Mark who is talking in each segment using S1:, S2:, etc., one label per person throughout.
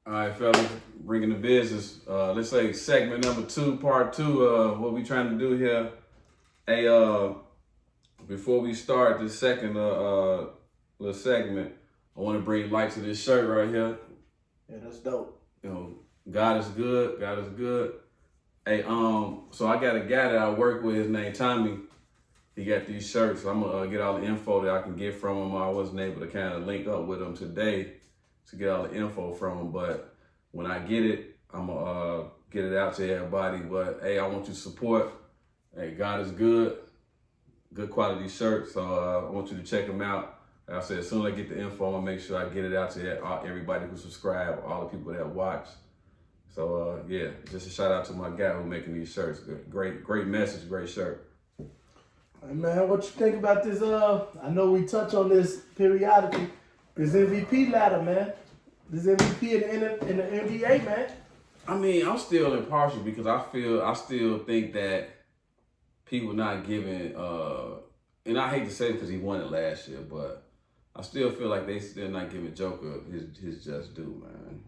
S1: All right, fellas, bringing the business. Let's say segment number 2, part 2. What we trying to do here? Hey, before we start the second little segment, I want to bring light to this shirt right here.
S2: Yeah, that's dope.
S1: You know, God is good. God is good. Hey, so I got a guy that I work with. His name Tommy. He got these shirts. So I'm gonna get all the info that I can get from him. I wasn't able to kind of link up with him today to get all the info from him, but when I get it, I'm gonna get it out to everybody. But hey, I want you to support. Hey, God is good. Good quality shirts. So I want you to check them out. Like I said, as soon as I get the info, I'm gonna make sure I get it out to everybody who subscribe, all the people that watch. So yeah, just a shout out to my guy who's making these shirts. Great message, great shirt.
S2: Hey man, what you think about this? I know we touch on this periodically. This MVP ladder, man. This MVP in the NBA, man.
S1: I mean, I'm still impartial because I still think that people not giving, and I hate to say it because he won it last year, but I still feel like they still not giving Joker his just due, man.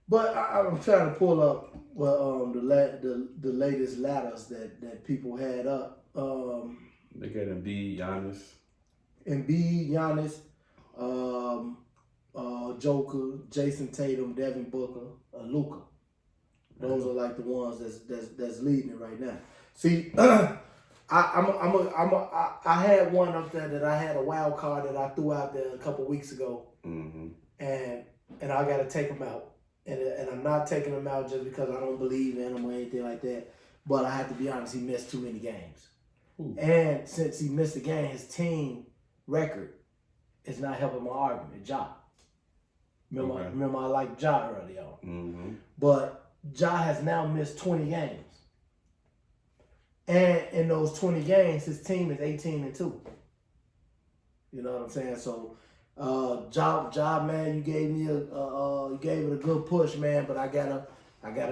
S2: But I'm trying to pull up the latest ladders that people had up.
S1: They got Embiid,
S2: Giannis, Joker, Jason Tatum, Devin Booker, Luka. Those are like the ones that's leading it right now. See, I had one up there that I had a wild card that I threw out there a couple weeks ago, and I got to take him out, and I'm not taking him out just because I don't believe in him or anything like that. But I have to be honest, he missed too many games, and since he missed a game, his team record is not helping my argument. Ja. Remember I liked Ja early on. But Ja has now missed 20 games. And in those 20 games, his team is 18-2. You know what I'm saying? So, Ja, man, you gave me you gave it a good push, man. But I gotta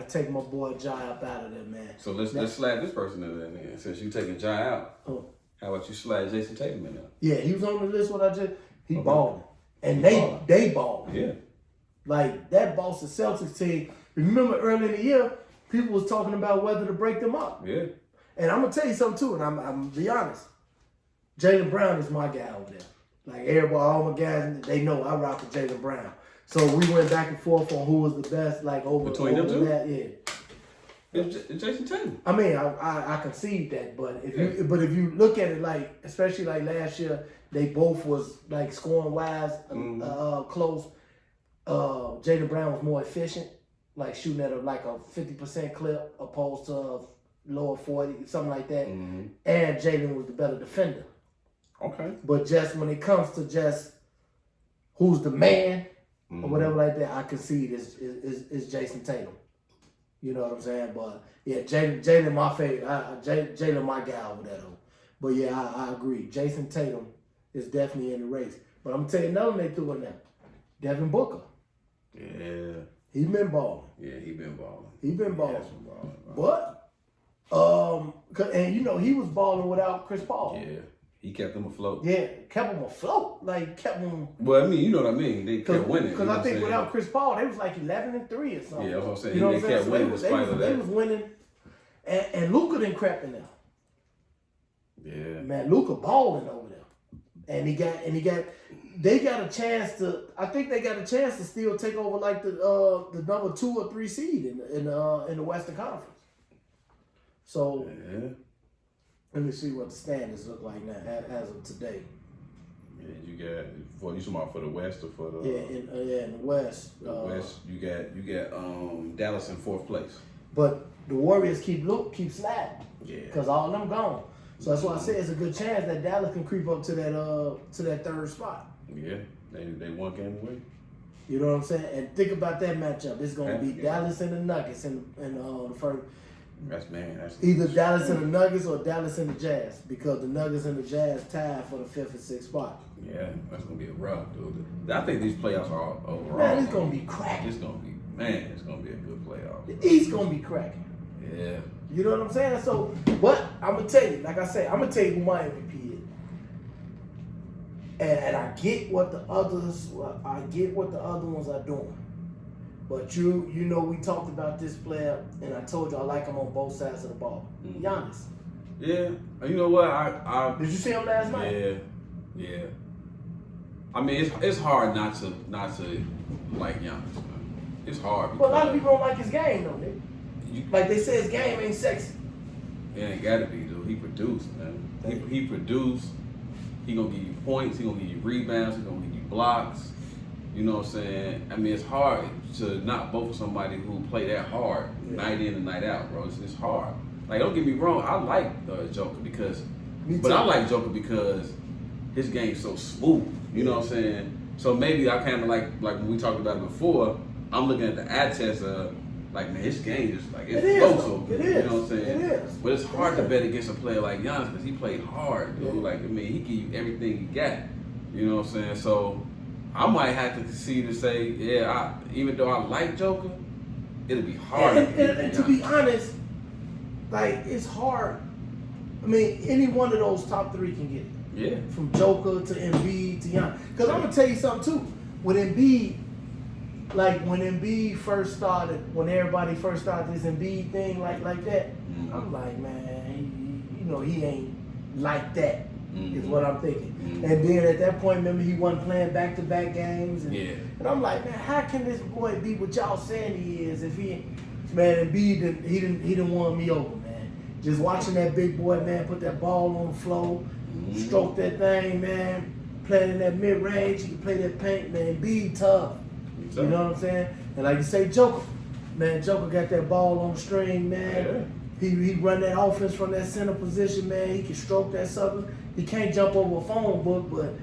S2: take my boy Ja up out of there, man.
S1: So let's slide this person in there, man. Since you taking Ja out, how about you slide Jason Tatum in there?
S2: Yeah, he was on the list. He balling, and they balling.
S1: Yeah.
S2: Like, that Boston Celtics team, remember early in the year, people was talking about whether to break them up.
S1: Yeah. And
S2: I'm going to tell you something, too, and I'm going to be honest. Jaylen Brown is my guy over there. Like, everybody, all my guys, they know I rock with Jaylen Brown. So we went back and forth on who was the best, like, over them two? That. Yeah.
S1: It's Jason Tatum.
S2: I mean, I concede that, but if you look at it, like, especially like last year, they both was, like, scoring-wise close. Jaylen Brown was more efficient, like shooting at a 50% clip opposed to a lower 40, something like that. And Jaylen was the better defender.
S1: Okay.
S2: But just when it comes to just who's the man or whatever like that, I concede is Jason Tatum. You know what I'm saying? But yeah, Jaylen my favorite. Jaylen my guy over there though. But yeah, I agree. Jason Tatum is definitely in the race. But I'm gonna tell you another one they threw in there. Devin Booker.
S1: Yeah.
S2: He been balling.
S1: Yeah, he been balling.
S2: He been balling.
S1: But,
S2: and you know, he was balling without Chris Paul.
S1: Yeah. He kept them afloat.
S2: Yeah, kept them afloat. Like, kept them.
S1: Well, I mean, you know what I mean. They kept winning.
S2: Because I think without Chris Paul, they was like 11-3 or something.
S1: Yeah, that's what I'm saying.
S2: You know
S1: they kept winning despite of that.
S2: They was winning. And Luka didn't crap in there.
S1: Yeah.
S2: Man, Luka balling over there. And they got a chance to still take over like the number 2 or 3 seed in the Western Conference. So let me see what the standings look like now as of today.
S1: Yeah, you got you talking about for the West or for the
S2: in the West.
S1: The West, you got Dallas in 4th place.
S2: But the Warriors keep sliding.
S1: Yeah. Because
S2: all of them gone. So that's why I say it's a good chance that Dallas can creep up to that 3rd spot.
S1: Yeah, they one game away.
S2: You know what I'm saying? And think about that matchup. It's gonna be Dallas and the Nuggets in the first.
S1: That's
S2: either Dallas and the Nuggets or Dallas and the Jazz, because the Nuggets and the Jazz tied for the 5th and 6th spot.
S1: Yeah, that's gonna be a rough, dude. I think these playoffs are overall.
S2: Man, it's gonna be cracking.
S1: It's gonna be a good playoff.
S2: The East gonna be cracking.
S1: Yeah.
S2: You know what I'm saying? So, but I'm gonna tell you, like I said, I'm gonna tell you who my MVP is. And I get what the other ones are doing. But you know, we talked about this player, and I told you I like him on both sides of the ball. Giannis.
S1: Yeah, you know what? I
S2: Did you see him last night?
S1: Yeah. I mean, it's hard not to like Giannis. Man. It's hard.
S2: But a lot of people don't like his game, though, nigga. Like they say, his game ain't sexy.
S1: It ain't gotta be, dude. He produced, man. He produced. He gonna give you points. He gonna give you rebounds. He gonna give you blocks. You know what I'm saying? I mean, it's hard to not vote for somebody who play that hard night in and night out, bro. It's hard. Like, don't get me wrong. I like Joker because, but I like Joker because his game's so smooth. You know what I'm saying? So maybe I kind of like when we talked about it before. I'm looking at the eye test of like, man, his game is like it flows so good. You know what I'm saying?
S2: It is.
S1: But it's hard to bet against a player like Giannis because he played hard, dude. Like, I mean, he give you everything he got. You know what I'm saying? So I might have to concede to say, even though I like Joker, it'll be hard.
S2: And to be honest, like, it's hard. I mean, any one of those top three can get it.
S1: Yeah. From
S2: Joker to Embiid to Giannis. Because I'm going to tell you something, too. With Embiid, like, when Embiid first started, when everybody first started this Embiid thing like that, I'm like, man, he ain't like that, is what I'm thinking. And then at that point, remember, he wasn't playing back-to-back games. And I'm like, man, how can this boy be what y'all saying he is if Embiid, he didn't want me over, man. Just watching that big boy, man, put that ball on the floor, stroke that thing, man, playing in that mid-range, he can play that paint, man, Embiid tough. You know what I'm saying? And like you say, Joker got that ball on the string, man. Yeah. He run that offense from that center position, man. He can stroke that sucker. He can't jump over a phone book, but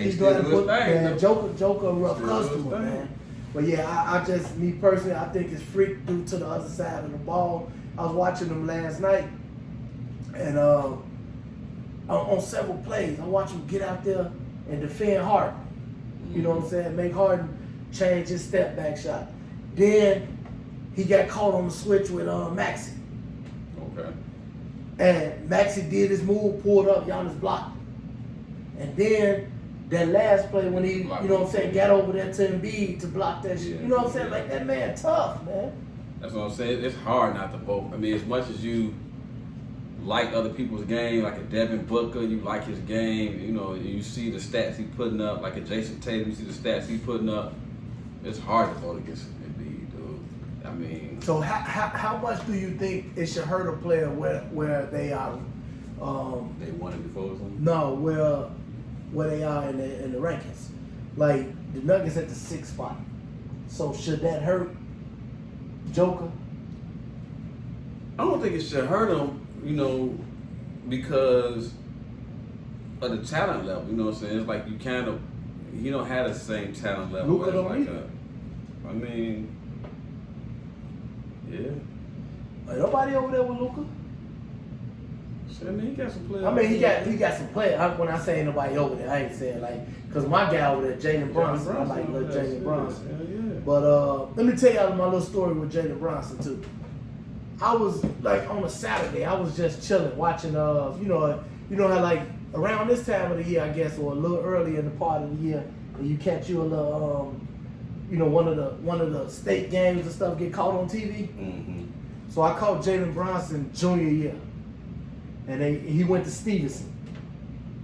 S2: he's going to put, man, Joker a rough customer, man. But yeah, I just, me personally, I think it's freak due to the other side of the ball. I was watching them last night, and on several plays, I watched him get out there and defend Harden. You know what I'm saying? Make Harden change his step back shot. Then he got caught on the switch with Maxey.
S1: Okay.
S2: And Maxey did his move, pulled up, Giannis blocked. And then that last play when he, you know what I'm saying, got over there to Embiid to block that shit. You know what I'm saying? Like, that man tough, man.
S1: That's what I'm saying. It's hard not to vote. I mean, as much as you like other people's game, like a Devin Booker, you like his game, you know, you see the stats he putting up, like a Jason Tatum, you see the stats he putting up. It's hard to vote against Embiid, dude. I mean,
S2: so how much do you think it should hurt a player where they are?
S1: They won it before or something?
S2: No, where they are in the rankings. Like the Nuggets at the 6th spot. So should that hurt Joker?
S1: I don't think it should hurt him, you know, because of the talent level. You know what I'm saying? It's like he don't have the same talent level.
S2: Luka don't either.
S1: I mean, yeah.
S2: Ain't nobody over there with Luka.
S1: I mean, he got some players.
S2: I mean, he got some players. When I say ain't nobody over there, I ain't saying like, because my guy over there, Jalen Brunson, I like little Jalen Brunson. But let me tell y'all my little story with Jalen Brunson too. I was like on a Saturday, I was just chilling, watching you know how like around this time of the year, I guess, or a little earlier in the part of the year, when you catch you a little one of the state games and stuff get caught on TV. Mm-hmm. So I caught Jalen Brunson junior year. And he went to Stevenson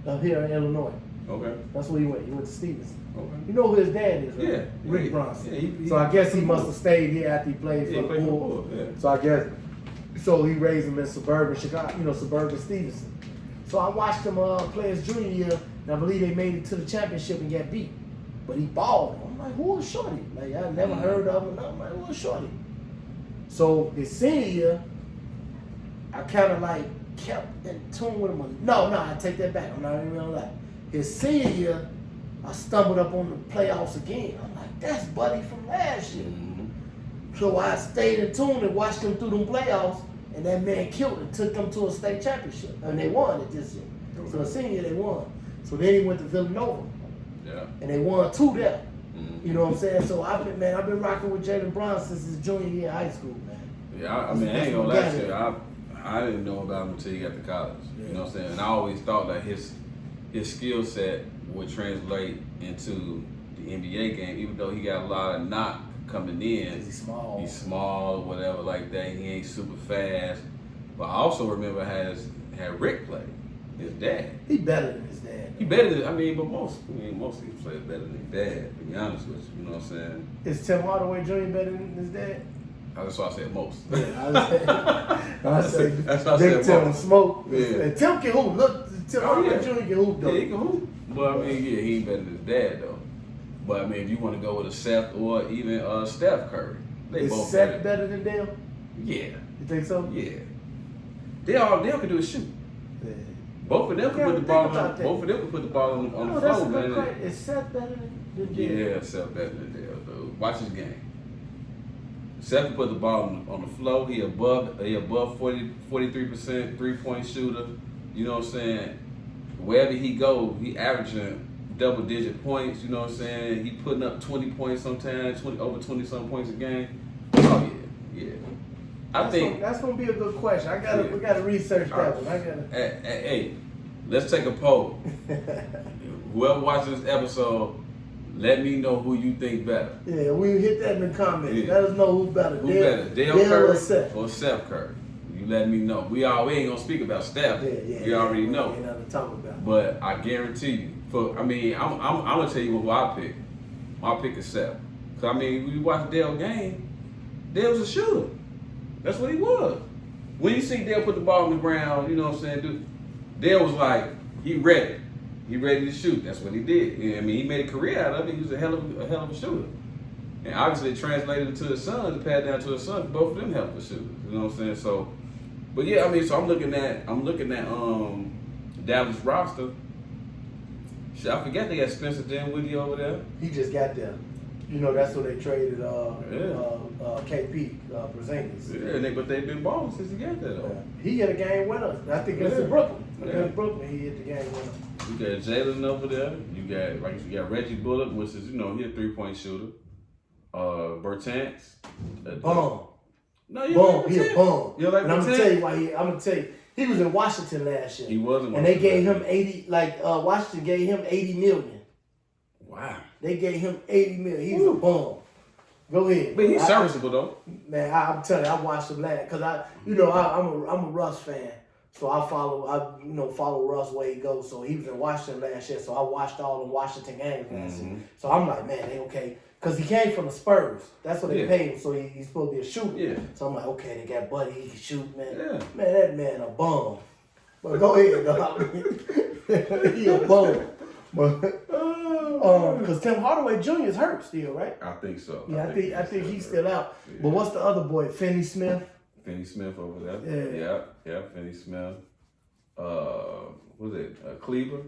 S2: up here in Illinois.
S1: Okay.
S2: That's where he went. He went to Stevenson.
S1: Okay.
S2: You know who his dad is, right?
S1: Yeah.
S2: Rick Bronson.
S1: Yeah,
S2: so I guess he must have stayed here after he played for the Bulls.
S1: Yeah.
S2: So I guess, so he raised him in suburban Chicago, suburban Stevenson. So I watched him play his junior year, and I believe they made it to the championship and got beat. But he balled. I'm like, who is Shorty? Like, I never heard of him. I'm like, who is Shorty? So his senior year, I kind of like kept in tune with him. No, I take that back. I'm not even gonna lie. His senior year, I stumbled up on the playoffs again. I'm like, that's Buddy from last year. Mm-hmm. So I stayed in tune and watched him through them playoffs, and that man killed it, took them to a state championship, and they won it this year. Okay. So the senior year they won. So then he went to Villanova. Yeah. And they won 2 there. Mm-hmm. You know what I'm saying? So I've been rocking with Jalen Brunson since his junior year of high school, man.
S1: Yeah, I mean, I ain't gonna lie to you. I didn't know about him until he got to college. Yeah. You know what I'm saying? And I always thought that his skill set would translate into the NBA game, even though he got a lot of knock coming in.
S2: He's small.
S1: He's small or whatever like that. He ain't super fast. But I also remember had Rick play, his dad.
S2: He better than his dad.
S1: He better than, but most of these players better than his dad, to be honest with you. You know what I'm saying?
S2: Is Tim Hardaway Jr. better than his dad?
S1: That's why I said most.
S2: Yeah, I said
S1: that's why I
S2: Big
S1: said
S2: Tim
S1: most.
S2: Smoke.
S1: Yeah.
S2: And Tim can hoop. Look, Tim Hardaway Jr. can hoop though.
S1: Yeah, he can hoop. But I mean, yeah, he ain't better than his dad though. But I mean, if you want to go with a Seth or even Steph Curry, they
S2: Is
S1: both
S2: Seth better than Dale?
S1: Yeah.
S2: You think so?
S1: Yeah. Dale can do is shoot.
S2: Yeah.
S1: Both of them can put the ball on.
S2: that.
S1: Both of them can put the ball on the
S2: That's a
S1: floor,
S2: good
S1: man.
S2: question. Is Seth better than Dale?
S1: Yeah, Seth better than Dale, dude. Watch his game. Seth can put the ball on the floor. He above 43% 3-point shooter. You know what I'm saying? Wherever he go, he averaging double-digit points. You know what I'm saying? He putting up 20 points sometimes, over 20-something points a game. Oh yeah. I think
S2: that's gonna be a good question. We gotta research that one.
S1: Hey, let's take a poll. Whoever watches this episode, let me know who you think better.
S2: Yeah, we hit that in the comments.
S1: Yeah.
S2: Let us know who better.
S1: Who better, Dale Curry
S2: or
S1: Steph Curry? You let me know. We ain't gonna speak about Steph. We already know.
S2: Ain't nothing to talk about.
S1: But I guarantee you, I'm gonna tell you who I pick. My pick is Seth. Cause I mean, when you watch Dale game, Dale was a shooter. That's what he was. When you see Dale put the ball on the ground, you know what I'm saying, dude. Dale was like, he ready. He ready to shoot. That's what he did. You know what I mean, he made a career out of it. He was a hell of a shooter. And obviously it translated to his son, to pass down to his son. Both of them hell of a shooters. You know what I'm saying? So, but yeah, I mean, so I'm looking at Dallas roster. Shit, I forget they got Spencer Dinwiddie over there.
S2: He just got there. You know, that's what they traded KP Porzingis.
S1: Yeah, but they've been balling since he got there though.
S2: He hit a game winner. I think it's in Brooklyn. Against Brooklyn, he hit the game winner.
S1: You got Jalen over there. You got Reggie Bullock, which is, he a 3-point shooter. Bertans.
S2: Bum.
S1: No, you
S2: bum. He a bum.
S1: You like
S2: and I'm gonna tell you why. I'm gonna tell you. He was in Washington last year.
S1: He was in Washington.
S2: And they gave him 80. Washington gave him 80 million.
S1: Wow.
S2: They gave him 80 million. He's a bum. Go ahead.
S1: But he's serviceable though.
S2: Man, I'm telling you, I watched him last because I'm a Russ fan. So I follow Russ where he goes. So he was in Washington last year. So I watched all the Washington games last year. So I'm like, man, they okay. Because he came from the Spurs. That's what they paid him. So he's supposed to be a shooter. Yeah. So I'm like, okay, they got Buddy. He can shoot, man.
S1: Yeah.
S2: Man, that man a bum. But go ahead, dog. He a bum. Because Tim Hardaway Jr. is hurt still, right?
S1: I think so.
S2: Yeah, I think he's still out. Yeah. But what's the other boy? Finney Smith?
S1: Finney Smith over there. Yeah, Finney Smith. What's it? Cleaver.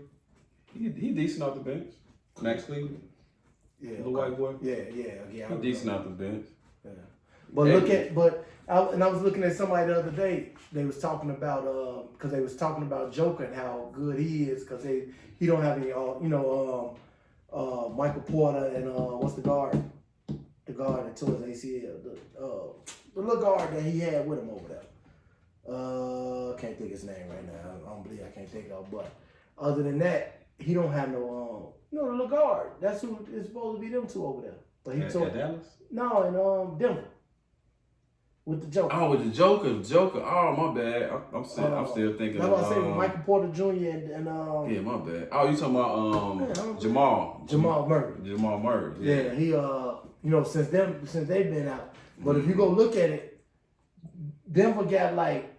S1: He decent off the bench. Max Cleaver.
S2: Yeah.
S1: The white boy.
S2: Yeah.
S1: He decent off the bench.
S2: Yeah. But I was looking at somebody the other day. They was talking about because they was talking about Joker and how good he is because he don't have any Michael Porter and what's the guard? The guard that tore his ACL. The little guard that he had with him over there. Can't think his name right now. I don't believe I can't think of. But other than that, he don't have no the little guard. That's who is supposed to be them two over there. But he tore
S1: Dallas?
S2: No, in Denver. With the Joker.
S1: Oh, with the Joker. Oh, my bad. I'm still thinking.
S2: That's what I say. Michael Porter Jr. and
S1: yeah, my bad. Oh, you talking about Jamal Murray. Jamal Murray.
S2: Yeah, he since they've been out. But if you go look at it, Denver got like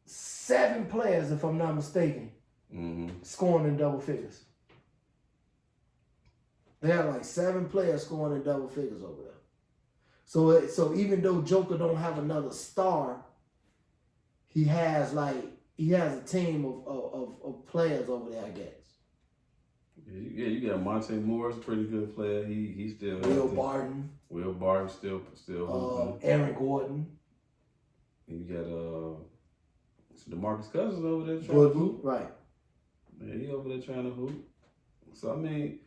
S2: 7 players, if I'm not mistaken, scoring in double figures. They have like 7 players scoring in double figures over there. So even though Joker don't have another star, he has a team of players over there, I guess.
S1: Yeah, you got Monte Morris, pretty good player. He still
S2: Will Barton.
S1: Will Barton still hooping.
S2: Aaron Gordon.
S1: And you got DeMarcus Cousins over there trying
S2: to
S1: hoop.
S2: Right.
S1: Yeah, he over there trying to hoop. So I mean,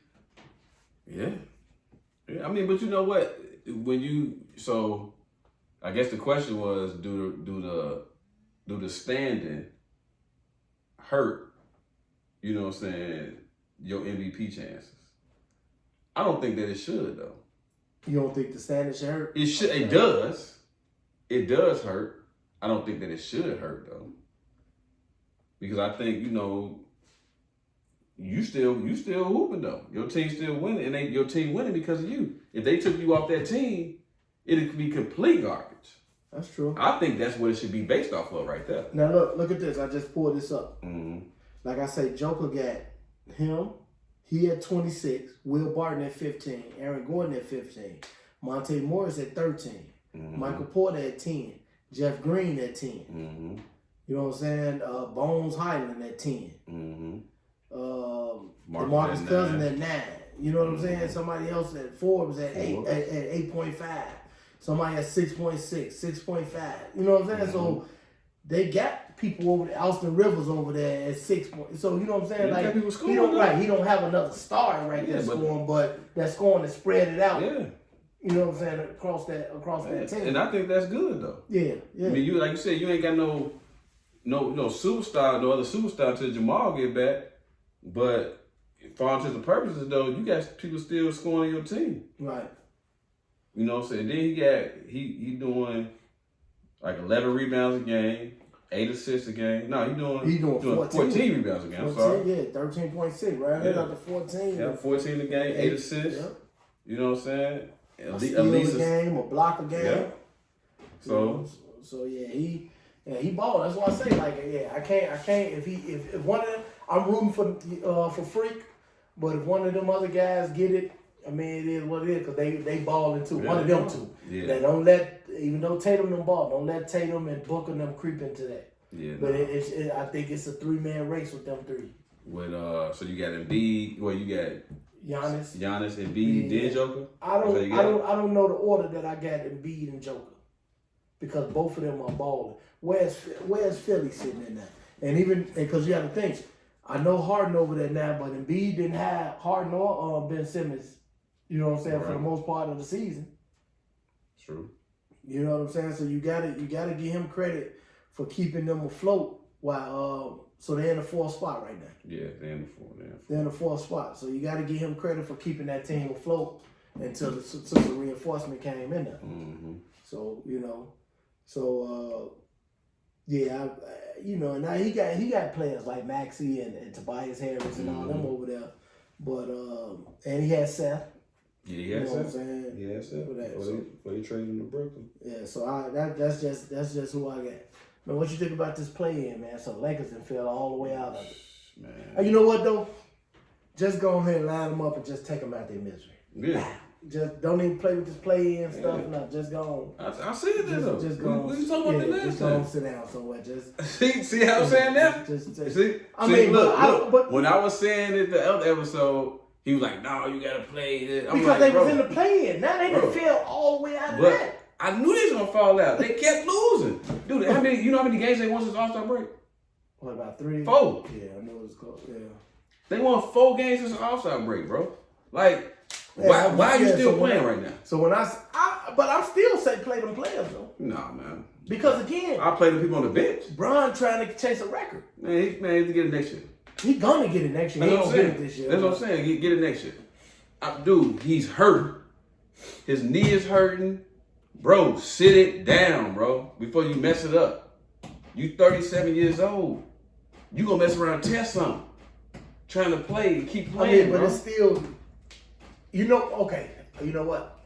S1: yeah. I mean, but you know what? I guess the question was, do the standing hurt, you know what I'm saying, your MVP chances? I don't think that it should though.
S2: You don't think the standard should hurt?
S1: It should. It does. It does hurt. I don't think that it should hurt though, because I think you still hooping though. Your team still winning, and your team winning because of you. If they took you off that team, it could be complete garbage.
S2: That's true.
S1: I think that's what it should be based off of right there.
S2: Now look at this. I just pulled this up. Mm-hmm. Like I say, Joker got him. He at 26. Will Barton at 15. Aaron Gordon at 15. Monte Morris at 13. Mm-hmm. Michael Porter at 10. Jeff Green at 10. Mm-hmm. You know what I'm saying? Bones Highland at 10. Mm-hmm. DeMarcus Cousins at 9. You know what I'm saying? Somebody else at Forbes at 8.5. Somebody at 6.6, 6.5. You know what I'm saying? Mm-hmm. So they got people over there. Austin Rivers over there at 6. So you know what I'm saying? Like he don't have another star there scoring, but that scoring is spread it out.
S1: Yeah.
S2: You know what I'm saying? Across that team.
S1: And I think that's good though.
S2: Yeah.
S1: I mean, like you said, you ain't got no superstar, no other superstar until Jamal get back. But for all intents and purposes though, you got people still scoring on your team.
S2: Right.
S1: You know what I'm saying? Then he doing like 11 rebounds a game, 8 assists a game. No, he doing 14 rebounds a game. 14, I'm sorry.
S2: Yeah, 13.6, right? Yeah. Up to 14.
S1: Yeah, 14 a game, 8 assists. Yeah. You know what I'm saying?
S2: A steal a game, a block a game.
S1: Yeah. So
S2: he balled. That's why I say I can't if one of them, I'm rooting for Freak, but if one of them other guys get it, I mean, it is what it is because they balling too. Yeah. One of them two. Yeah. They don't let, even though Tatum them ball, don't let Tatum and Booker them creep into that. Yeah. But I think it's a 3-man race with them three.
S1: With so you got Embiid, well you got
S2: Giannis,
S1: Embiid, then Joker.
S2: I don't know the order that I got Embiid and Joker because both of them are balling. Where's Philly sitting in that? And even because you have to think, I know Harden over there now, but Embiid didn't have Harden or Ben Simmons. You know what I'm saying, right, for the most part of the season.
S1: True. You
S2: know what I'm saying? So you gotta give him credit for keeping them afloat while so they're in the 4th spot right now.
S1: Yeah, they're in
S2: the 4th spot. So you gotta give him credit for keeping that team afloat until the reinforcement came in there. Mm-hmm. So, now he got players like Maxey and Tobias Harris and all them over there. But and he has Seth.
S1: Yeah, he has Seth. He has Seth. Before he traded him to Brooklyn.
S2: Yeah, so that's just who I got. Man, what you think about this play-in, man? So Lakers done fell all the way out of it. Man. And you know what though? Just go ahead and line them up and just take them out their misery.
S1: Yeah.
S2: Just don't even play with this play-in stuff. No, just go on.
S1: I see it there though.
S2: Just go on.
S1: We talking about the last
S2: time. Just go on, sit down somewhere. Just
S1: see how I'm saying that? Look. When I was saying it the other episode, he was like, "No, you gotta play this."
S2: Because they was in the play-in. Now they done fell all the way out of that.
S1: I knew they was gonna fall out. They kept losing, dude. How many games they won since All-Star break?
S2: What, about 3?
S1: 4.
S2: Yeah, I know it was close. Yeah.
S1: They won 4 games since All-Star break, bro. Like, why are you still playing right now?
S2: So when but I'm still say play them players though.
S1: Nah, man.
S2: Because again,
S1: I play the people on the bench.
S2: Bron trying to chase a record.
S1: Man, he's to get it next year.
S2: He gonna get it next year. He don't get it this year.
S1: That's what I'm saying. Get it next year. Dude, he's hurt. His knee is hurting. Bro, sit it down, bro, before you mess it up. You 37 years old. You gonna mess around and test something. Trying to play and keep playing,
S2: but it's still, okay, you know what?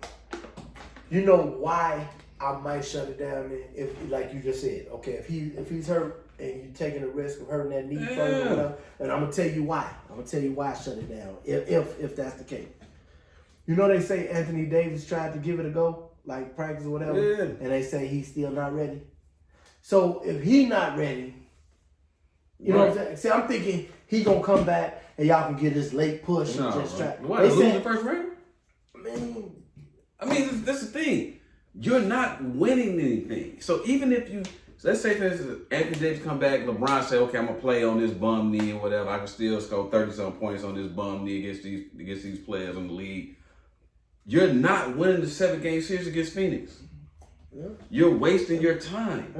S2: You know why I might shut it down then, if like you just said, okay, if he's hurt and you're taking the risk of hurting that knee further or whatever, and I'm gonna tell you why. I'm gonna tell you why I shut it down, if that's the case. You know they say Anthony Davis tried to give it a go, like practice or whatever, and they say he's still not ready. So if he not ready, you know what I'm saying? See, I'm thinking he gonna come back and y'all can get this late push and just try.
S1: Why, lose the first round? I mean, that's the thing. You're not winning anything. So even if let's say for instance, Anthony Davis come back, LeBron say, okay, I'm gonna play on this bum knee or whatever. I can still score 30-something points on this bum knee against these players in the league. You're not winning the 7-game series against Phoenix. Yeah. You're wasting your time.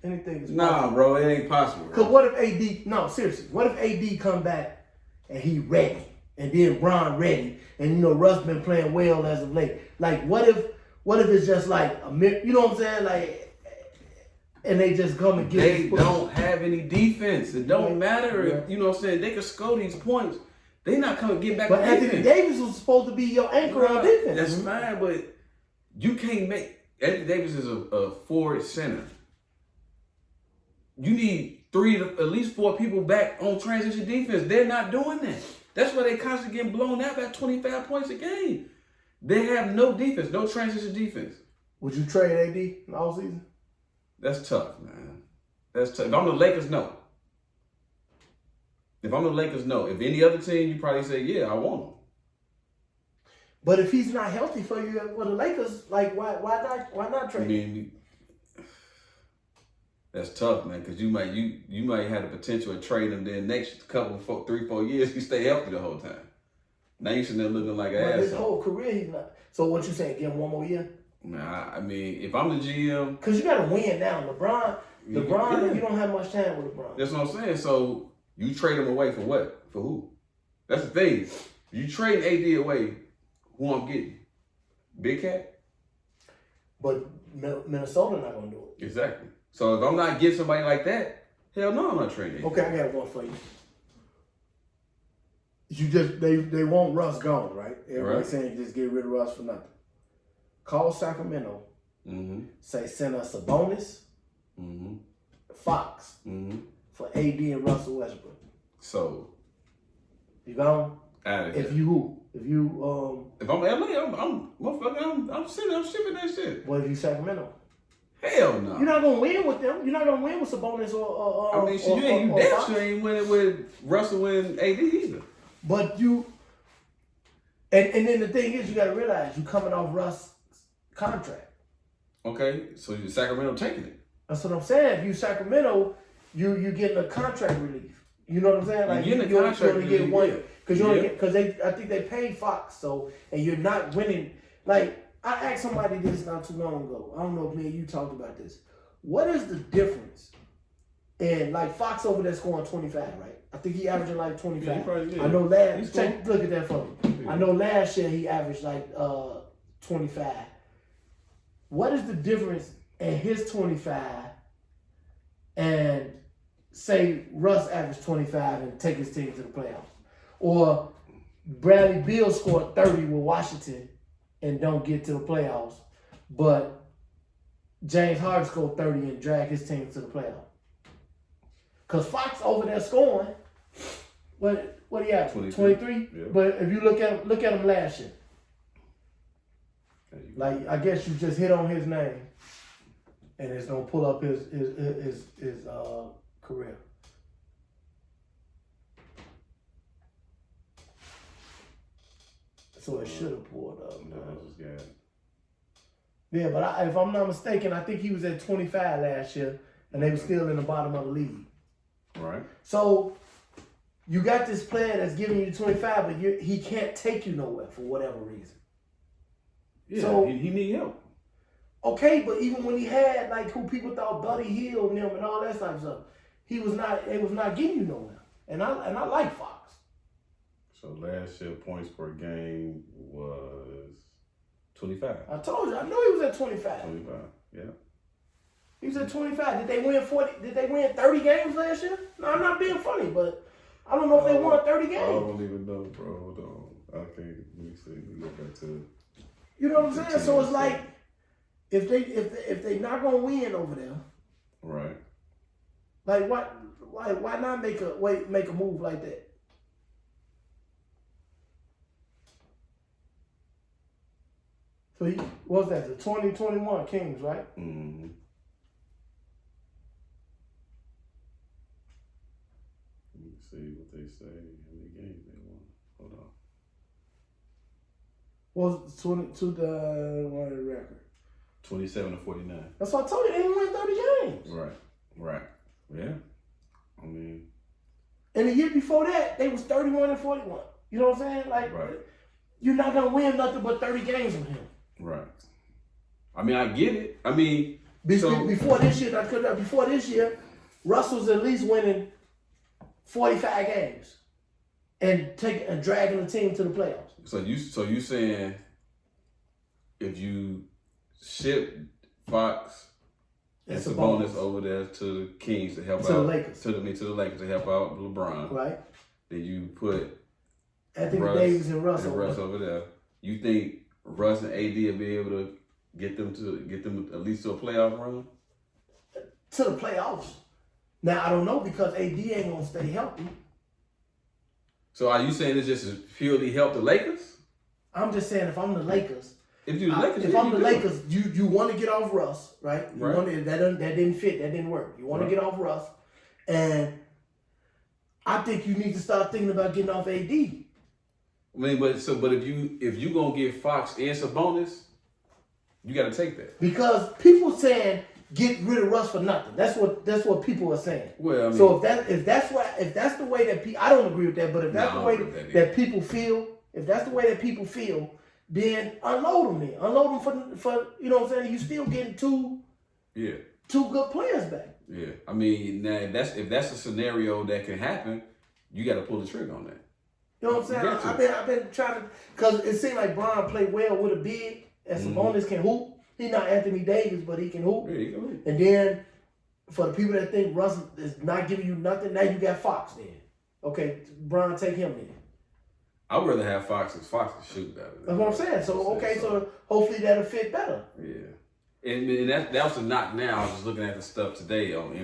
S2: Anything is
S1: nah,
S2: possible.
S1: Bro, it ain't possible.
S2: Because what if AD, no, seriously, what if AD come back and he ready? and then Bron ready, and you know Russ been playing well as of late. Like, what if it's just like you know what I'm saying? Like, and they just come and get.
S1: They don't have any defense. It don't matter if you know what I'm saying. They can score these points. They not coming to get back.
S2: But
S1: to
S2: Anthony
S1: defense.
S2: Davis was supposed to be your anchor on defense.
S1: That's fine, but you can't make Anthony Davis is a forward center. You need at least 4 people back on transition defense. They're not doing that. That's why they constantly getting blown out by 25 points a game. They have no defense, no transition defense.
S2: Would you trade AD in the all season?
S1: That's tough, man. That's tough. If I'm the Lakers, no. If I'm the Lakers, no. If any other team, you probably say, yeah, I want him.
S2: But if he's not healthy for you, for the Lakers, like why not trade?
S1: I mean, that's tough, man, because you might have the potential of trading him. Then next couple, 3-4 years, he stay healthy the whole time. Now you sitting there looking like an asshole.
S2: His whole career, he's not. So what you saying? Give him 1 more year?
S1: Nah, I mean, if I'm the GM,
S2: because you got to win now. LeBron, you don't have much time with LeBron.
S1: That's what I'm saying. So you trade him away for what? For who? That's the thing. You trade AD away, who I'm getting? Big Cat?
S2: But Minnesota not gonna do it.
S1: Exactly. So if I'm not getting somebody like that, hell no, I'm not trading.
S2: Okay, I got one for you. You just they want Russ gone, right? Everybody's saying just get rid of Russ for nothing. Call Sacramento. Say send us a bonus. Fox for AD and Russell Westbrook.
S1: So
S2: you gone?
S1: Out of here.
S2: If I'm
S1: LA, I'm shipping that shit.
S2: What if you Sacramento?
S1: Hell no.
S2: You're not gonna win with them. You're not gonna win with Sabonis or
S1: I mean, you damn sure ain't winning with Russell and AD either.
S2: But you, and then the thing is, you got to realize you coming off Russ' contract.
S1: Okay, so you Sacramento taking it.
S2: That's what I'm saying. If you Sacramento, you getting a contract relief. You know what I'm saying? Like
S1: you
S2: only get one because I think they paid Fox. So and you're not winning. Like I asked somebody this not too long ago. I don't know if me and you talked about this. What is the difference? And like Fox over there scoring 25, right? I think he averaging like 25.
S1: Yeah,
S2: I know look at that for me. Yeah. I know last year he averaged like 25. What is the difference in his 25 and say Russ averaged 25 and take his team to the playoffs? Or Bradley Beal scored 30 with Washington and don't get to the playoffs, but James Harden scored 30 and drag his team to the playoffs. Because Fox over there scoring, what do you have? 23? Yeah. But if you look at him last year. Like I guess you just hit on his name and it's gonna pull up his career. So it should have pulled up. Yeah, but if I'm not mistaken, I think he was at 25 last year and they were still in the bottom of the league.
S1: Right.
S2: So you got this player that's giving you 25, but he can't take you nowhere for whatever reason.
S1: Yeah, so he need help.
S2: Okay, but even when he had like who people thought Buddy Hield and them and all that type of stuff, it was not getting you nowhere. And I like Fox.
S1: So last year points per game was 25.
S2: I told you, I knew he was at 25.
S1: 25, yeah.
S2: He was at 25. Did they win 40? Did they win 30 games last year? No, I'm not being funny, but I don't know if they won 30 games.
S1: I don't even know, bro. Hold on. I can't. Let me see. We go back to.
S2: You know what I'm saying? So it's like if they not gonna win over there,
S1: right?
S2: Like why not make a move like that? So what's that? The 2021 Kings, right?
S1: Mm-hmm. Let me see what they say. How many games they won? Hold on.
S2: What's 22 the record?
S1: 27-49.
S2: That's what I told you. They didn't win 30 games.
S1: Right. Yeah. I mean.
S2: And the year before that, they was 31-41. You know what I'm saying? Like, you're not gonna win nothing but 30 games with him.
S1: Right. I mean, I get it. I mean,
S2: before this year, Russell's at least winning 45 games. and dragging the team to the playoffs.
S1: So you saying if you ship Fox and Sabonis over there to the Kings to help out
S2: the Lakers.
S1: to the Lakers to help out LeBron,
S2: right?
S1: Then you put
S2: Anthony Davis and Russ
S1: over there. You think Russ and AD will be able to get them at least to a playoff run?
S2: To the playoffs. Now I don't know because AD ain't gonna stay healthy.
S1: So are you saying it's just to purely help the Lakers?
S2: I'm just saying if I'm the Lakers.
S1: If
S2: I'm the Lakers, you want to get off Russ, right? That didn't fit, that didn't work. You want to get off Russ, and I think you need to start thinking about getting off AD.
S1: I mean, but if you gonna get Fox and Sabonis, you got to take that
S2: because people saying get rid of Russ for nothing. That's what people are saying.
S1: Well, I mean,
S2: so if that's the way that people, I don't agree with that, but if that's the way that people feel, if that's the way that people feel, then unload them. Unload them for you know what I'm saying. You still getting two good players back.
S1: Yeah, I mean, now if that's a scenario that can happen, you got to pull the trigger on that.
S2: You know what I'm saying? I've been trying to, because it seemed like Bron played well with a big, and Sabonis can hoop. He's not Anthony Davis, but he can hoop.
S1: Yeah, he can hoop.
S2: And then for the people that think Russ is not giving you nothing, now you got Fox then. Okay, Bron, take him in.
S1: I would rather have Fox because Fox can shoot better.
S2: That's what I'm saying. So hopefully that'll fit better.
S1: Yeah. And that was a knock now. I was just looking at the stuff today on the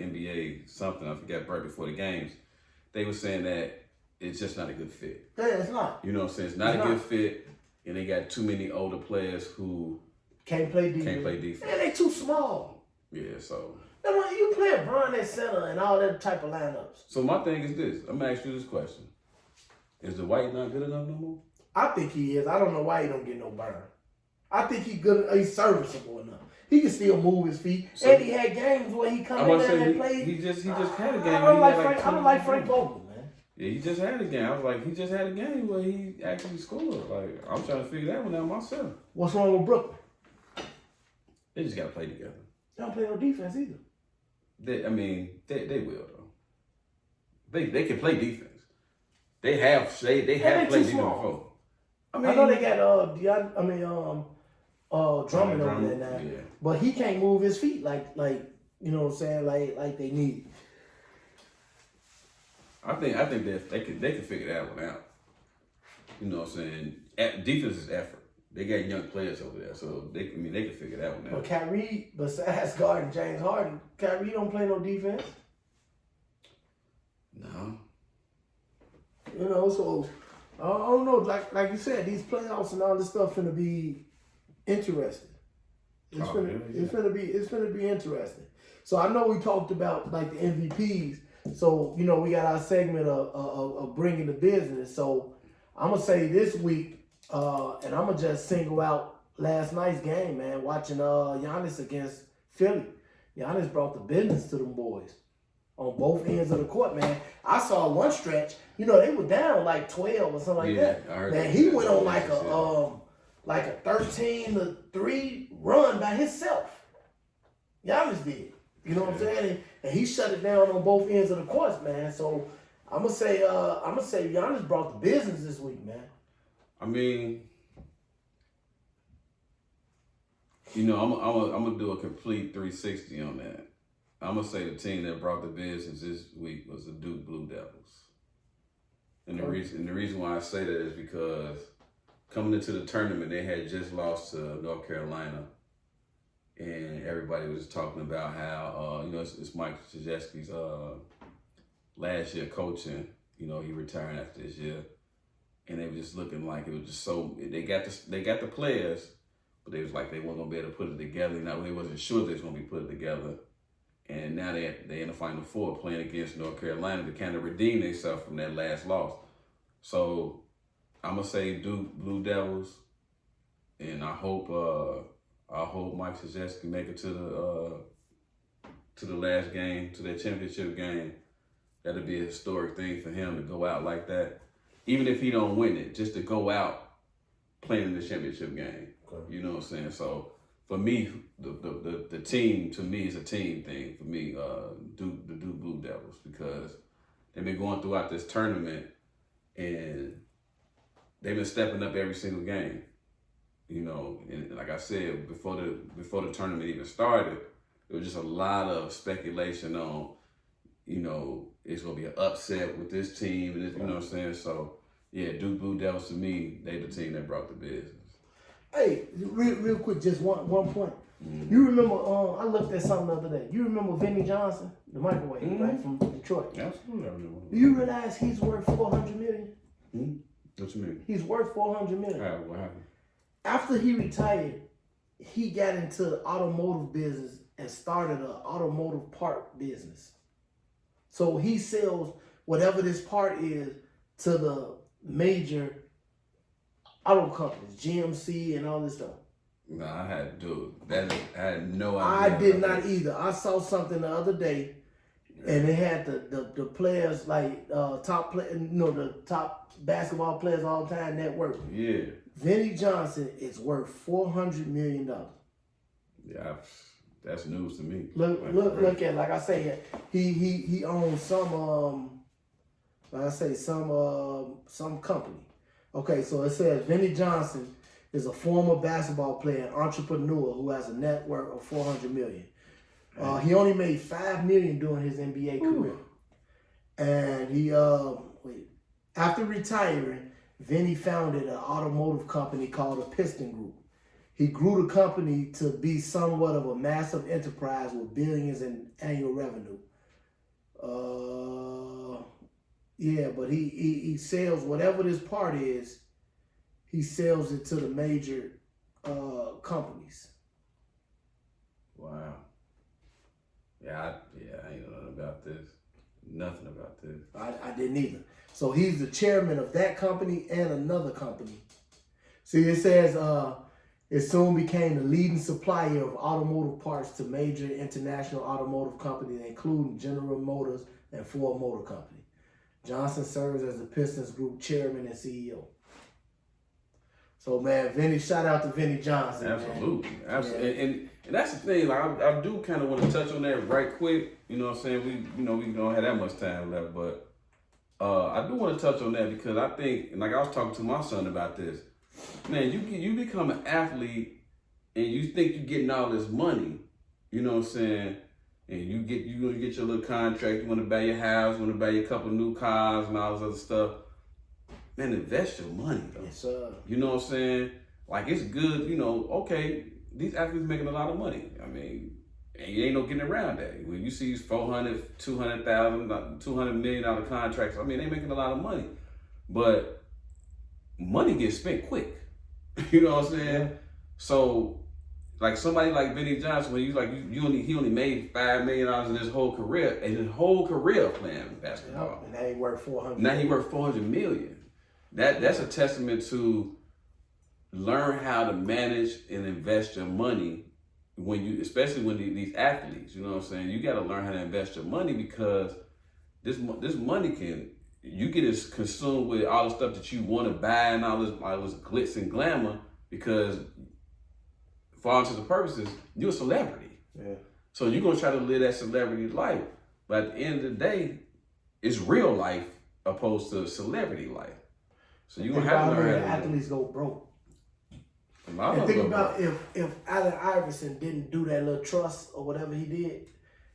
S1: NBA something. I forgot right before the games. They were saying that it's just not a good fit.
S2: Yeah, it's not.
S1: You know what I'm saying? It's not a good fit, and they got too many older players who
S2: can't play defense. And they too small.
S1: Yeah, so.
S2: And when you play Bron at center and all that type of lineups.
S1: So my thing is this. I'm going to ask you this question. Is the White not good enough no more?
S2: I think he is. I don't know why he don't get no burn. I think he's good. He's serviceable enough. He can still move his feet. So, and he had games where he come in there and played.
S1: He just had a game.
S2: I don't like Frank Vogel, man.
S1: Yeah, he just had a game. I was like, he just had a game where he actually scored. Like, I'm trying to figure that one out myself.
S2: What's wrong with Brooklyn?
S1: They just got to play together.
S2: They don't play no defense either.
S1: They will though. They can play defense. They have played defense before.
S2: I know they got Drummond over there now, but he can't move his feet like you know what I'm saying, like they need.
S1: I think that they can figure that one out. You know what I'm saying? Defense is effort. They got young players over there, so they can figure that one out.
S2: But Kyrie, besides guarding James Harden, Kyrie don't play no defense.
S1: No.
S2: You know, so I don't know. Like you said, these playoffs and all this stuff finna be interesting. It's finna be interesting. So I know we talked about like the MVPs. So you know we got our segment of bringing the business. So I'm gonna say this week. And I'm going to just single out last night's game, man, watching Giannis against Philly. Giannis brought the business to them boys on both ends of the court, man. I saw one stretch, you know, they were down like 12 or something like that. Man, he went on like a 13-3 run by himself. Giannis did. You know what I'm saying? And he shut it down on both ends of the court, man. So I'm going to say Giannis brought the business this week, man.
S1: I mean, you know, I'm gonna do a complete 360 on that. I'm gonna say the team that brought the business this week was the Duke Blue Devils, and the reason why I say that is because coming into the tournament they had just lost to North Carolina, and everybody was talking about how you know it's Mike Krzyzewski's last year coaching. You know, he retired after this year. And they were just looking like it was just so they got the players, but they was like they weren't gonna be able to put it together. Now they wasn't sure they was gonna be put it together. And now they in the Final Four playing against North Carolina to kind of redeem themselves from that last loss. So I'm gonna say Duke Blue Devils, and I hope Mike Krzyzewski make it to the last game, to that championship game. That'll be a historic thing for him to go out like that. Even if he don't win it, just to go out playing in the championship game. Okay. You know what I'm saying? So for me, the team to me is a team thing. For me, the Duke Blue Devils, because they've been going throughout this tournament and they've been stepping up every single game. You know, and like I said, before the tournament even started, there was just a lot of speculation on, you know, it's gonna be an upset with this team, and this, you know what I'm saying. So yeah, Duke Blue Devils to me, they the team that brought the business.
S2: Hey, real quick, just one point. You remember? I looked at something the other day. You remember Vinnie Johnson, the microwave, right, from Detroit?
S1: Absolutely, I remember.
S2: Do you realize he's worth $400 million?
S1: What you mean?
S2: He's worth $400 million.
S1: What happened?
S2: After he retired, he got into the automotive business and started an automotive part business. So he sells whatever this part is to the major auto companies, GMC and all this stuff.
S1: No, I had no idea.
S2: I did not either. I saw something the other day, and it had the players like top the top basketball players all time net worth.
S1: Yeah.
S2: Vinnie Johnson is worth $400 million.
S1: Yeah, that's news to me.
S2: Look at, like I say, he owns some company. Okay, so it says Vinnie Johnson is a former basketball player and entrepreneur who has a net worth of $400 million. He only made $5 million during his NBA career, and he after retiring, Vinnie founded an automotive company called the Piston Group. He grew the company to be somewhat of a massive enterprise with billions in annual revenue. But he sells whatever this part is. He sells it to the major companies.
S1: Wow. I ain't know nothing about this. Nothing about this.
S2: I didn't either. So he's the chairman of that company and another company. See, it says it soon became the leading supplier of automotive parts to major international automotive companies, including General Motors and Ford Motor Company. Johnson serves as the Pistons Group chairman and CEO. So, man, shout out to Vinnie Johnson.
S1: Absolutely.
S2: Man.
S1: Absolutely. And that's the thing. Like, I do kind of want to touch on that right quick. You know what I'm saying? We don't have that much time left, but I do want to touch on that because I think, and like I was talking to my son about this, man, you become an athlete and you think you're getting all this money, you know what I'm saying? And you get your little contract, you want to buy your house, you want to buy your couple new cars and all this other stuff. Man, invest your money, though.
S2: Yes, sir.
S1: You know what I'm saying? Like, it's good, you know, okay, these athletes making a lot of money. I mean, and you ain't no getting around that. When you see these $400,000, $200,000, $200 million contracts, I mean, they making a lot of money. But money gets spent quick. You know what I'm saying? Yeah. So, like somebody like Vinnie Johnson, when he only made $5 million in his whole career, playing basketball.
S2: And now he worth $400 million.
S1: Now he worth $400 million. That's a testament to learn how to manage and invest your money especially when these athletes, you know what I'm saying? You got to learn how to invest your money because this money you get as consumed with all the stuff that you want to buy and all this glitz and glamour because for all intents and purposes, you're a celebrity.
S2: Yeah. So
S1: you're going to try to live that celebrity life. But at the end of the day, it's real life opposed to celebrity life. So you're going to have to learn how to
S2: athletes go broke. And think about if Allen Iverson didn't do that little trust or whatever he did,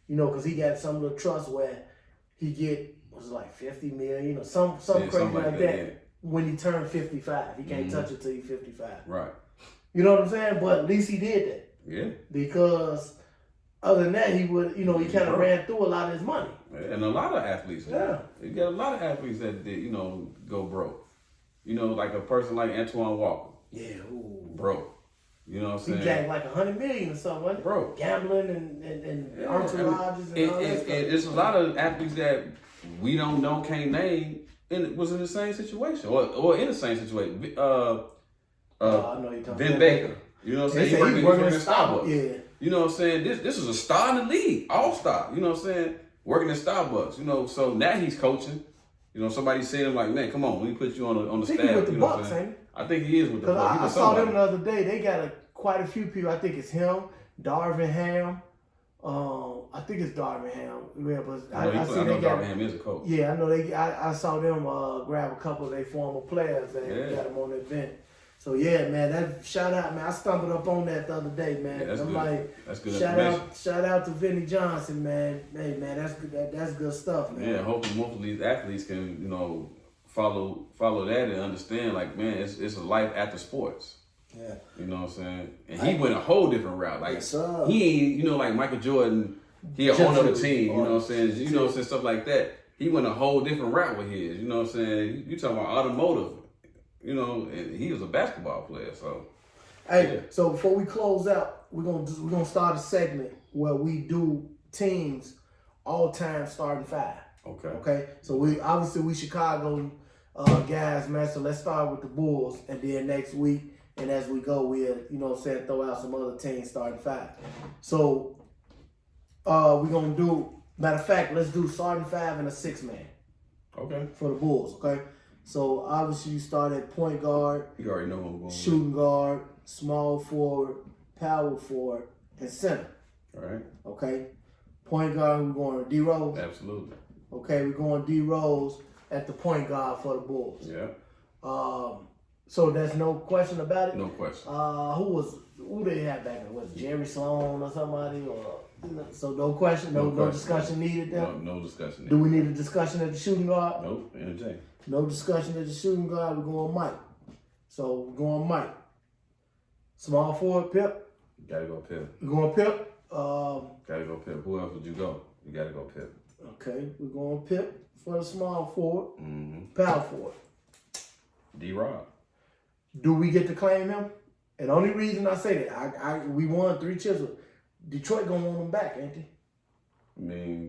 S2: you know, because he got some little trust where he get, was it like 50 million, you know, some crazy like that. Yeah. When he turned 55, he can't touch it till he's 55.
S1: Right.
S2: You know what I'm saying? But at least he did that.
S1: Yeah.
S2: Because other than that, he would, you know, he kind of ran through a lot of his money.
S1: And a lot of athletes.
S2: Yeah.
S1: You got a lot of athletes that you know, go broke. You know, like a person like Antoine Walker.
S2: Yeah. Ooh.
S1: Broke. You know what I'm saying?
S2: He jacked like $100 million or something, wasn't it?
S1: Broke.
S2: Gambling and entourages and all that stuff.
S1: It's a lot of athletes that we don't know, can't name, and was in the same situation or in the same situation.
S2: I know you're talking
S1: Ben Baker. You know what I'm saying? He working at Starbucks.
S2: Yeah.
S1: You know what I'm saying? This is a star in the league, all-star. You know what I'm saying? Working at Starbucks. You know, so now he's coaching. You know, somebody said him like, man, come on, let me put you on the staff.
S2: He with the
S1: you know
S2: Bucks, ain't he?
S1: I think he is with the Bucks.
S2: I saw them the other day. They got quite a few people. I think it's him, Darvin Ham, I think it's Darvingham. Yeah, but
S1: I know Darvingham is a coach.
S2: Yeah, I know I saw them grab a couple of their former players and got them on the event. So yeah, man, that shout out, man. I stumbled up on that the other day, man.
S1: Yeah, that's
S2: I'm
S1: good.
S2: Like,
S1: that's good
S2: shout out to Vinny Johnson, man. Hey, man, that's good. That's good stuff, man.
S1: Yeah, hopefully most of these athletes can, follow that and understand, like, man, it's a life after sports.
S2: Yeah.
S1: You know what I'm saying? And he went a whole different route. Like,
S2: yes, sir.
S1: he ain't, like Michael Jordan, he a owner of the team, you know what I'm saying? You know what I'm saying? Stuff like that. He went a whole different route with his, you know what I'm saying? You talking about automotive, and he was a basketball player, so.
S2: Hey, so before we close out, we're gonna start a segment where we do teams all time starting five.
S1: Okay.
S2: Okay. So we Chicago guys, man. So let's start with the Bulls, and then next week and as we go, we'll throw out some other teams starting five. So we're gonna do. Matter of fact, let's do starting five and a 6-man.
S1: Okay.
S2: For the Bulls. Okay. So obviously you start at point guard.
S1: You already know who I'm going with.
S2: Shooting guard, small forward, power forward, and center.
S1: All right.
S2: Okay. Point guard, we're going to D Rose.
S1: Absolutely.
S2: Okay, we're going D Rose at the point guard for the Bulls.
S1: Yeah.
S2: So there's no question about it.
S1: No question.
S2: Who they have back there? Was it Jerry Sloan or somebody so no question, no discussion needed there.
S1: No discussion needed.
S2: Do we need a discussion at the shooting guard?
S1: Nope. NJ.
S2: No discussion at the shooting guard. We're going Mike. So we're going Mike. Small forward, Pip.
S1: Gotta go Pip.
S2: We're going Pip.
S1: Gotta go Pip. Who else would you go? You gotta go Pip.
S2: Okay, we're going Pip for the small forward.
S1: Mm-hmm.
S2: Power forward.
S1: D-Rob.
S2: Do we get to claim him? And the only reason I say that, we won 3 chips. Detroit gonna want him back, ain't they?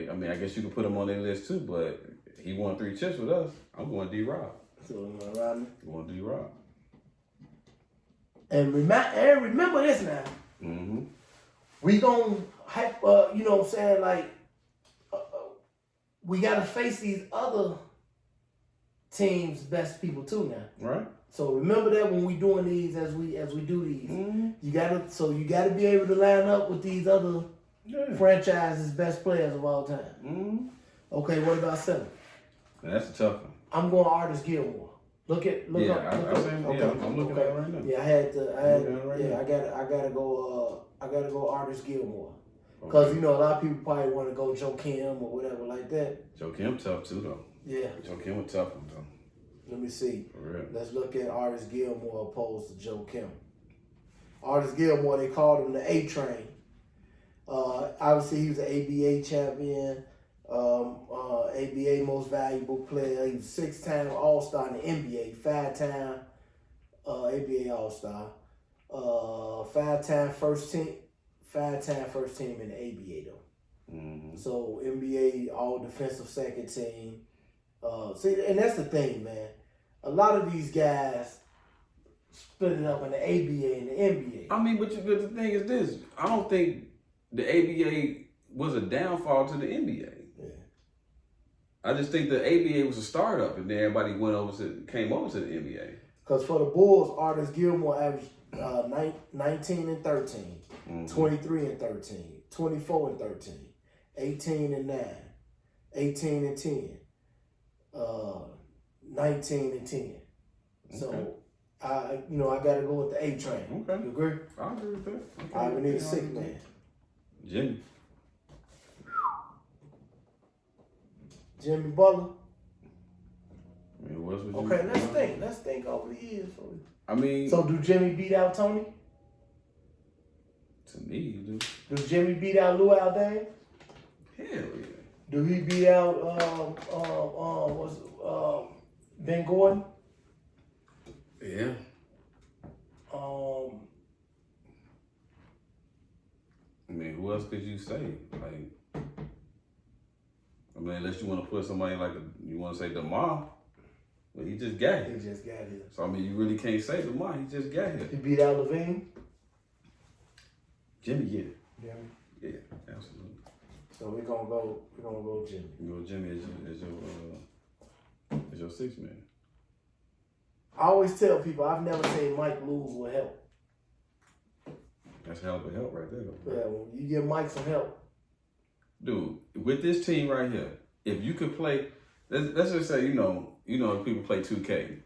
S1: I guess you could put him on their list too, but he won 3 chips with us. I'm going D-Rob.
S2: So I'm going
S1: Going D-Rob.
S2: And remember this now.
S1: Mm-hmm.
S2: We gonna hype, we gotta face these other teams' best people too now.
S1: Right.
S2: So remember that when we doing these, as we do these,
S1: mm-hmm.
S2: you gotta be able to line up with these other franchises' best players of all time.
S1: Mm-hmm.
S2: Okay, what about center?
S1: That's a tough one.
S2: I'm going Artis Gilmore. I'm looking at it
S1: right now.
S2: Yeah, I gotta go Artis Gilmore. Because a lot of people probably want to go Joe Kim or whatever like that.
S1: Joe Kim tough too though.
S2: Yeah.
S1: Joe Kim was tough one though.
S2: Let me see.
S1: For real.
S2: Let's look at Artis Gilmore opposed to Joe Kim. Artis Gilmore, they called him the A-Train. Obviously, he was an ABA champion, ABA most valuable player. He was 6-time All-Star in the NBA, 5-time ABA All-Star, 5-time first team in the ABA though.
S1: Mm-hmm.
S2: So NBA All Defensive second team. And that's the thing, man. A lot of these guys split it up in the ABA and the NBA.
S1: But the thing is this: I don't think the ABA was a downfall to the NBA.
S2: Yeah.
S1: I just think the ABA was a startup, and then everybody came over to the NBA.
S2: Because for the Bulls, Artis Gilmore averaged 19 and 13,
S1: mm-hmm.
S2: 23 and 13, 24 and 13, 18 and 9, 18 and 10. 19 and 10. So, I got to go with the A-Train.
S1: Okay.
S2: You agree?
S1: I agree with that. Okay.
S2: All right, we need a 6-man. Jimmy Butler. Let's think over the years. So do Jimmy beat out Tony?
S1: To me, you do.
S2: Do Jimmy beat out Lou Aldane?
S1: Hell yeah.
S2: Do he beat out Ben Gordon?
S1: Yeah. Who else could you say? Unless you want to put somebody you want to say DeMar, but he just got here. So you really can't say DeMar. He just got here.
S2: He beat out Levine.
S1: Jimmy, yeah. Yeah, absolutely.
S2: So we're gonna go Jimmy.
S1: You go Jimmy as your 6-man.
S2: I always tell people I've never seen Mike lose with help.
S1: That's hell of a help right there, though.
S2: Yeah, well, you give Mike some help.
S1: Dude, with this team right here, if you could play, let's just say, people play 2K.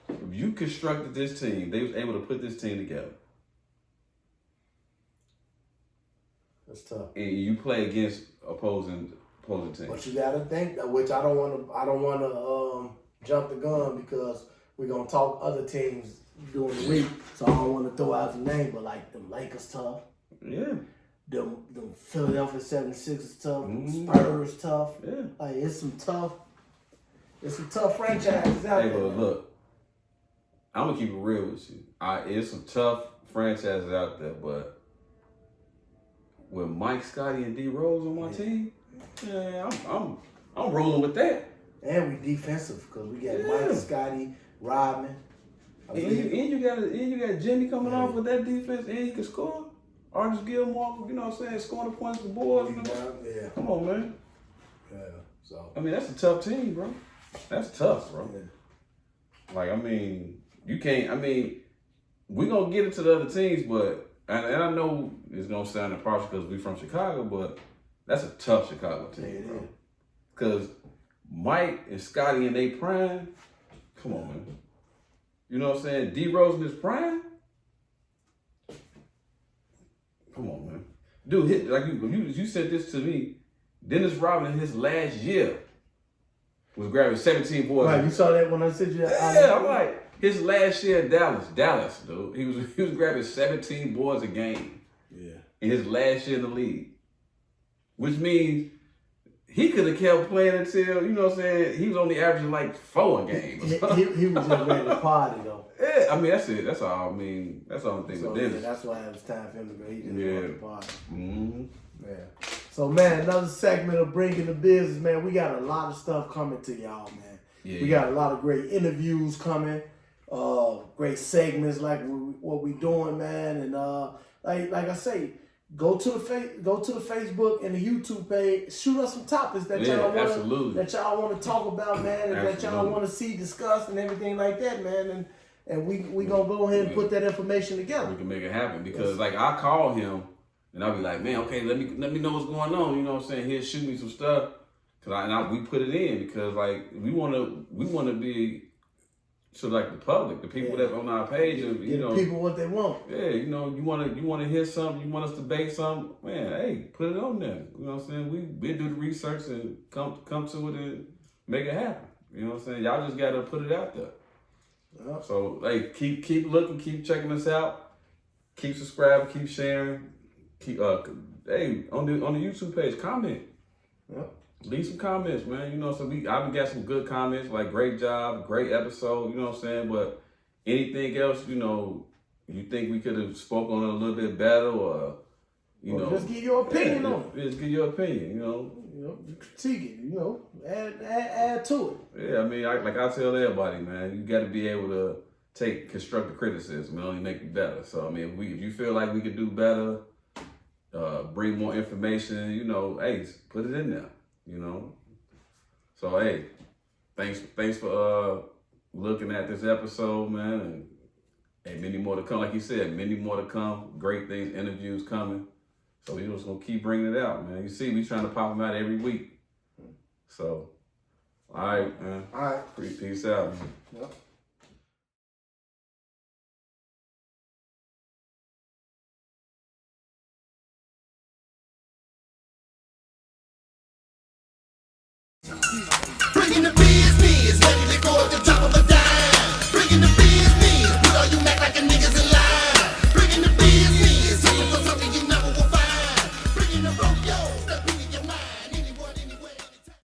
S1: If you constructed this team, they was able to put this team together.
S2: That's tough.
S1: And you play against opposing teams.
S2: But you gotta think, which I don't want to jump the gun because we're gonna talk other teams during the week. So I don't want to throw out the name, but like the Lakers tough.
S1: Yeah.
S2: The Philadelphia 76ers tough. Spurs tough.
S1: Yeah.
S2: Like it's some tough franchises out there.
S1: Hey, but look, I'm gonna keep it real with you. It's some tough franchises out there, but with Mike, Scotty, and D Rose on my team, yeah, I'm rolling with that.
S2: And we defensive because we got Mike, Scotty, Rodman.
S1: And you got Jimmy coming off with that defense, and he can score. Artis Gilmore, you know what I'm saying, scoring the points for the boys.
S2: Yeah.
S1: Come on, man.
S2: Yeah. So
S1: I mean, that's a tough team, bro. That's tough, bro.
S2: Yeah.
S1: Like, I mean, you can't. I mean, we gonna get into the other teams, but and I know it's gonna sound impartial because we from Chicago, but that's a tough Chicago team, bro. Because Mike and Scotty in their prime, come on, man. You know what I'm saying? D Rose in his prime. Come on, man. Dude, like you said this to me. Dennis Rodman in his last year was grabbing 17 boards.
S2: Right, you saw that when I said you.
S1: Yeah, I'm like, his last year in Dallas, dude. He was grabbing 17 boards a game.
S2: Yeah. In
S1: his last year in the league. Which means he could have kept playing until, you know what I'm saying, he was only averaging like 4 a game.
S2: He was just ready to party though.
S1: Yeah, I mean that's it. That's all that's all I'm thinking
S2: so,
S1: with Dennis.
S2: Yeah, that's why it was time for him to go. He just wanted to party.
S1: Mm-hmm.
S2: Yeah. So man, another segment of Bringing the Business, man. We got a lot of stuff coming to y'all, man. Yeah, we got a lot of great interviews coming, great segments like what we doing, man. And like I say, go to the Facebook and the YouTube page. Shoot us some topics that y'all want to talk about, man, and that y'all want to see discussed and everything like that, man. And we gonna go ahead and put that information together.
S1: We can make it happen because like I call him and I'll be like, man, okay, let me know what's going on. You know what I'm saying? He'll shoot me some stuff because we put it in because like we wanna be to like the public, the people that on our page, you know,
S2: people what they want.
S1: Yeah, you know, you wanna hear something, you want us to bake something, man. Hey, put it on there. You know what I'm saying? We do the research and come to it and make it happen. You know what I'm saying? Y'all just gotta put it out there. Yep. So hey, keep looking, keep checking us out, keep subscribing, keep sharing, keep hey on the YouTube page, comment.
S2: Yep.
S1: Leave some comments, man. You know, so I've got some good comments, like great job, great episode, you know what I'm saying? But anything else, you know, you think we could have spoke on it a little bit better or you know.
S2: Just give your opinion on it.
S1: Just give your opinion, you know.
S2: Critique it, you know, add to it.
S1: Yeah, I mean, like I tell everybody, man, you got to be able to take constructive criticism. It only make you better. So I mean, if you feel like we could do better, bring more information, you know, hey, put it in there, you know. So hey, thanks for looking at this episode, man, and hey, many more to come. Like you said, many more to come. Great things, interviews coming. So we just gonna keep bringing it out, man. You see, we trying to pop them out every week. So, all right, man.
S2: All right.
S1: Peace out, man.
S2: Yep.